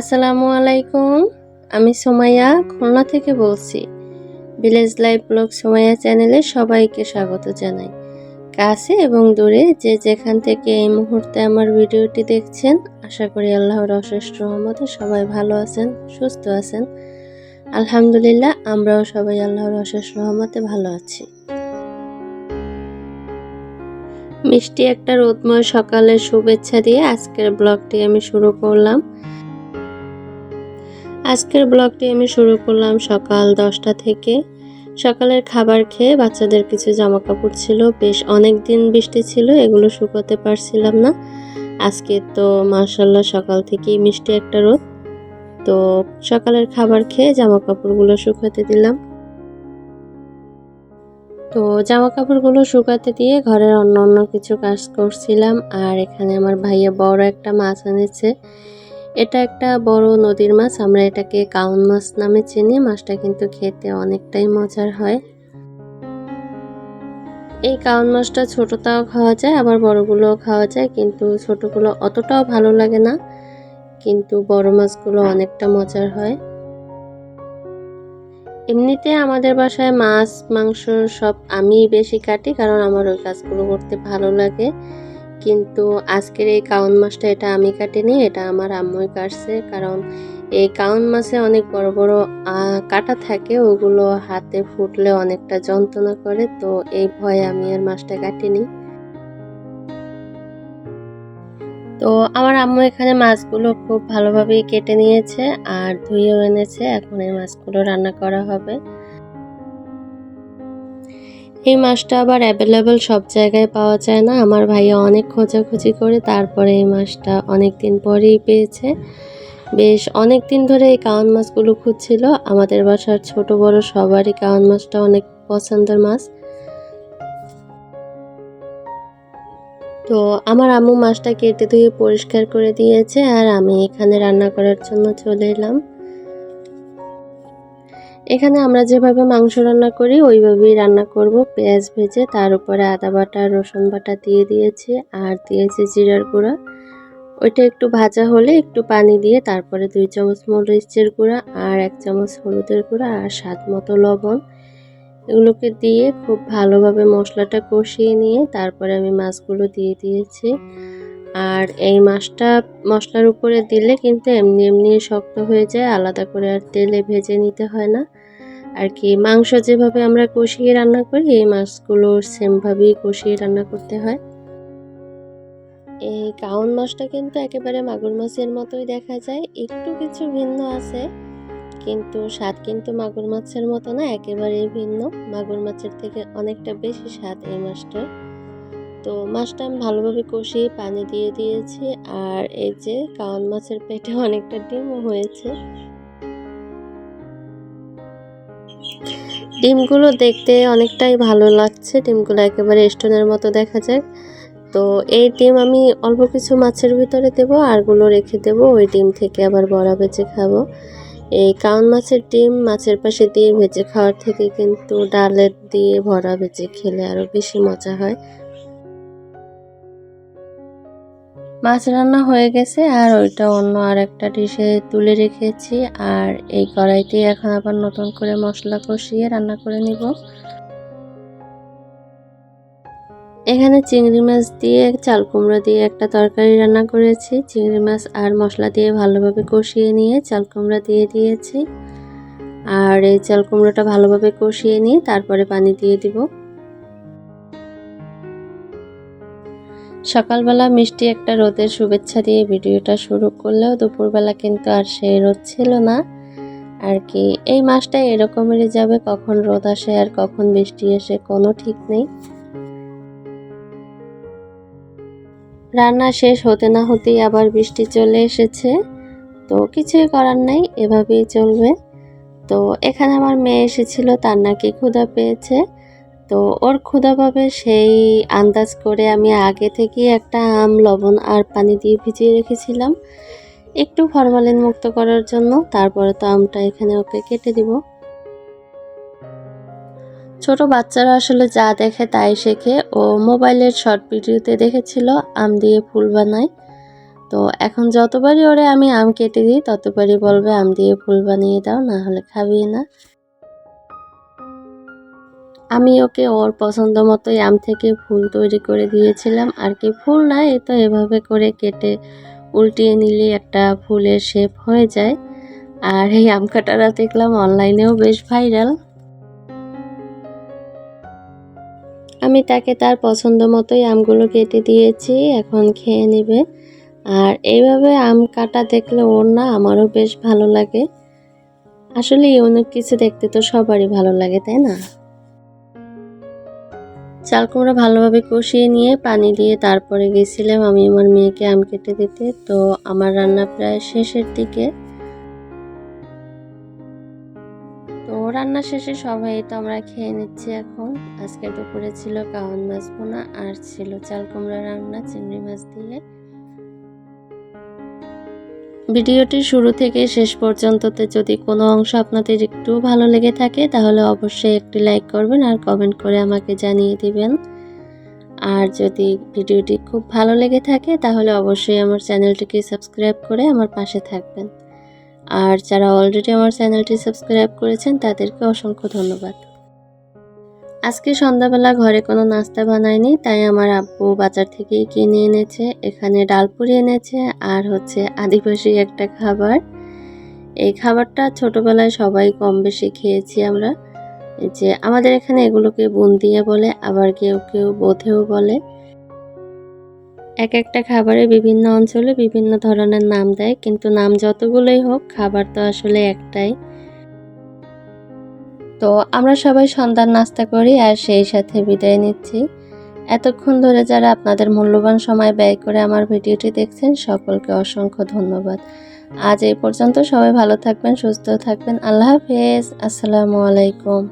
আসসালামু আলাইকুম। আমি সুমাইয়া খুলনা থেকে বলছি। ভিলেজ লাইফ ব্লগ সুমাইয়া চ্যানেলে সবাইকে স্বাগত জানাই। কাছে এবং দূরে যে যেখান থেকে এই মুহূর্তে আমার ভিডিওটি দেখছেন, আশা করি আল্লাহর অশেষ রহমতে সবাই ভালো আছেন, সুস্থ আছেন। আলহামদুলিল্লাহ, আমরাও সবাই আল্লাহর অশেষ রহমতে ভালো আছি। মিষ্টি একটা রোদময় সকালের শুভেচ্ছা দিয়ে আজকের ব্লগটি আমি শুরু করলাম। সকাল 10টা থেকে। সকালের খাবার খেয়ে বাচ্চাদের কিছু জামা কাপড় ছিল, বেশ অনেক দিন বৃষ্টি ছিল, এগুলো শুকাতে পারছিলাম না। আজকে তো মাশাআল্লাহ সকাল থেকেই মিষ্টি একটা রোদ। তো সকালের খাবার খেয়ে জামা কাপড়গুলো শুকাতে দিলাম। তো জামা কাপড়গুলো শুকাতে দিয়ে ঘরের অন্য কিছু কাজ করছিলাম। আর এখানে আমার ভাইয়া বড় একটা মাছ এনেছে। এটা একটা বড় নদীর মাছ, আমরা এটাকে কাউন মাছ নামে চিনি। মাছটা কিন্তু খেতে অনেকটাই মজার হয়। এই কাউন মাছটা ছোটটাও খাওয়া যায়, আবার বড়গুলোও খাওয়া যায়, কিন্তু ছোটগুলো অতটাও ভালো লাগে না, কিন্তু বড় মাছগুলো অনেকটা মজার হয়। এমনিতে আমাদের বাসায় মাছ মাংস সব আমি বেশি কাটি, কারণ আমার ওই কাজগুলো করতে ভালো লাগে। কিন্তু আজকের এই কাউন মাছটা এটা আমি কাটিনি, এটা আমার আম্মুই কাটছে। কারণ এই কাউন মাছে অনেক বড় বড় কাঁটা থাকে, ওগুলো হাতে ফুটলে অনেকটা যন্ত্রণা করে, তো এই ভয়ে আমি আর মাছটা কাটিনি। তো আমার আম্মু এখানে মাছগুলো খুব ভালোভাবেই কেটে নিয়েছে আর ধুয়েও এনেছে। এখন এই মাছগুলো রান্না করা হবে। এই মাছটা আবার অ্যাভেলেবল সব জায়গায় পাওয়া যায় না। আমার ভাইয়া অনেক খোঁজাখুঁজি করে তারপরে এই মাছটা অনেক দিন পরেই পেয়েছে। বেশ অনেক দিন ধরে এই কাওন মাছগুলো খুঁজছিল। আমাদের বাসার ছোট বড় সবারই কাওন মাছটা অনেক পছন্দের মাছ। তো আমার আম্মু মাছটা কেটে ধুয়ে পরিষ্কার করে দিয়েছে আর আমি এখানে রান্না করার জন্য চলে এলাম। এখানে আমরা যেভাবে মাংস রান্না করি ওইভাবেই রান্না করব। পেঁয়াজ ভেজে তার উপরে আদা বাটা রসুন বাটা দিয়ে দিয়েছি আর দিয়েছি জিরার গুঁড়া। ওইটা একটু ভাজা হলে একটু পানি দিয়ে তারপরে 2 চামচ মরিচের গুঁড়া আর 1 চামচ হলুদের গুঁড়া আর স্বাদ মতো লবণ, এগুলোকে দিয়ে খুব ভালোভাবে মশলাটা কষিয়ে নিয়ে তারপরে আমি মাছগুলো দিয়ে দিয়েছি। আর এই মাছটা মশলার উপরে দিলে কিন্তু এমনি এমনি শক্ত হয়ে যায়, আলাদা করে আর তেলে ভেজে নিতে হয় না আর কি। মাংস যেভাবে আমরা কষিয়ে রান্না করি এই মাছগুলো সেমভাবেই কষিয়ে রান্না করতে হয়। এই কাউন মাছটা কিন্তু একেবারে মাগুর মাছের মতোই দেখা যায়, একটু কিছু ভিন্ন আছে, কিন্তু স্বাদ কিন্তু মাগুর মাছের মতো না, একেবারেই ভিন্ন। মাগুর মাছের থেকে অনেকটা বেশি স্বাদ এই মাছটার। তো মাছটা আমি ভালোভাবে কষিয়ে পানি দিয়ে দিয়েছি আর এই যে কাউন মাছের পেটে অনেকটা ডিমও হয়েছে। ডিমগুলো দেখতে অনেকটাই ভালো লাগছে, ডিমগুলো একেবারে স্টোনের মতো দেখা যায়। তো এই ডিম আমি অল্প কিছু মাছের ভিতরে দেব আরগুলো রেখে দেব, ওই ডিম থেকে আবার বড়া ভেজে খাবো। এই কাউন মাছের ডিম মাছের পাশে দিয়ে ভেজে খাওয়ার থেকে কিন্তু ডালের দিয়ে ভরা ভেজে খেলে আরও বেশি মজা হয়। মাছ রান্না হয়ে গেছে আর ওইটা অন্য আর একটা ডিশে তুলে রেখেছি। আর এই কড়াইতে এখন আবার নতুন করে মশলা কষিয়ে রান্না করে নিব। এখানে চিংড়ি মাছ দিয়ে চাল কুমড়া দিয়ে একটা তরকারি রান্না করেছি। চিংড়ি মাছ আর মশলা দিয়ে ভালোভাবে কষিয়ে নিয়ে চাল কুমড়া দিয়ে দিয়েছি। আর এই চাল কুমড়োটা ভালোভাবে কষিয়ে নিয়ে তারপরে পানি দিয়ে দিব। সকালবেলা মিষ্টি একটা রোদের শুভেচ্ছা দিয়ে ভিডিওটা শুরু করলেও দুপুরবেলা কিন্তু আর সেই রোদ ছিল না আর কি। এই মাসটা এরকমেরই যাবে, কখন রোদ আসে আর কখন বৃষ্টি আসে কোনো ঠিক নেই। রান্না শেষ হতে না হতেই আবার বৃষ্টি চলে এসেছে, তো কিছুই করার নাই, এভাবেই চলবে। তো এখানে আমার মেয়ে এসেছিল, তার নাকি ক্ষুধা পেয়েছে। তো ওর ক্ষুধা পাবে সেই আন্দাজ করে আমি আগে থেকেই একটা আম লবণ আর পানি দিয়ে ভিজিয়ে রেখেছিলাম একটু ফরমালিন মুক্ত করার জন্য। তারপরে তো আমটা এখানে ওকে কেটে দিব। ছোট বাচ্চারা আসলে যা দেখে তাই শেখে। ও মোবাইলের শর্ট ভিডিওতে দেখেছিল আম দিয়ে ফুল বানায়, তো এখন যতবারই ওরে আমি আম কেটে দিই ততবারই বলবে আম দিয়ে ফুল বানিয়ে দাও, না হলে খাবি না। আমি ওকে ওর পছন্দ মতোই আম থেকে ফুল তৈরি করে দিয়েছিলাম, আর কি ফুল না, এই তো এভাবে করে কেটে উল্টিয়ে নিলে একটা ফুলের শেপ হয়ে যায়। আর এই আম কাটারা দেখলাম অনলাইনেও বেশ ভাইরাল। আমি তাকে তার পছন্দ মতোই আমগুলো কেটে দিয়েছি, এখন খেয়ে নেবে। আর এইভাবে আম কাটা দেখলে ওর না আমারও বেশ ভালো লাগে। আসলে অনেক কিছু দেখতে তো সবারই ভালো লাগে, তাই না? চাল কুমড়া ভালোভাবে কষিয়ে নিয়ে পানি দিয়ে তারপরে গেছিলাম আমি আমার মেয়েকে আম কেটে দিতে। তো আমার রান্না প্রায় শেষের দিকে। তো রান্না শেষে সবাই তো আমরা খেয়ে নিচ্ছি এখন। আজকে দুপুরে ছিল কাওয়ান মাছ ভুনা আর ছিল চাল কুমড়া রান্না চিংড়ি মাছ দিয়ে। ভিডিওটির শুরু থেকে শেষ পর্যন্ততে যদি কোনো অংশ আপনাদের একটু ভালো লেগে থাকে তাহলে অবশ্যই একটি লাইক করবেন আর কমেন্ট করে আমাকে জানিয়ে দিবেন। আর যদি ভিডিওটি খুব ভালো লেগে থাকে তাহলে অবশ্যই আমার চ্যানেলটিকে সাবস্ক্রাইব করে আমার পাশে থাকবেন। আর যারা অলরেডি আমার চ্যানেলটি সাবস্ক্রাইব করেছেন তাদেরকে অসংখ্য ধন্যবাদ। আজকে সন্ধ্যাবেলা ঘরে কোনো নাস্তা বানাইনি, তাই আমার আব্বু বাজার থেকেই কিনে এনেছে। এখানে ডালপুরি এনেছে আর হচ্ছে আদিবাসী একটা খাবার। এই খাবারটা ছোটবেলায় সবাই কম বেশি খেয়েছি আমরা। এই যে আমাদের এখানে এগুলোকে বুন্দিয়া বলে, আবার কেউ কেউ বোধেও বলে। এক একটা খাবারে বিভিন্ন অঞ্চলে বিভিন্ন ধরনের নাম দেয়, কিন্তু নাম যতগুলোই হোক খাবার তো আসলে একটাই। তো আমরা সবাই সন্ধ্যার নাস্তা করি আর সেই সাথে বিদায় নিচ্ছি। এতক্ষণ ধরে যারা আপনাদের মূল্যবান সময় ব্যয় করে আমার ভিডিওটি দেখছেন সকলকে অসংখ্য ধন্যবাদ। আজ এই পর্যন্ত, সবাই ভালো থাকবেন, সুস্থ থাকবেন। আল্লাহ হাফেজ। আসসালামু আলাইকুম।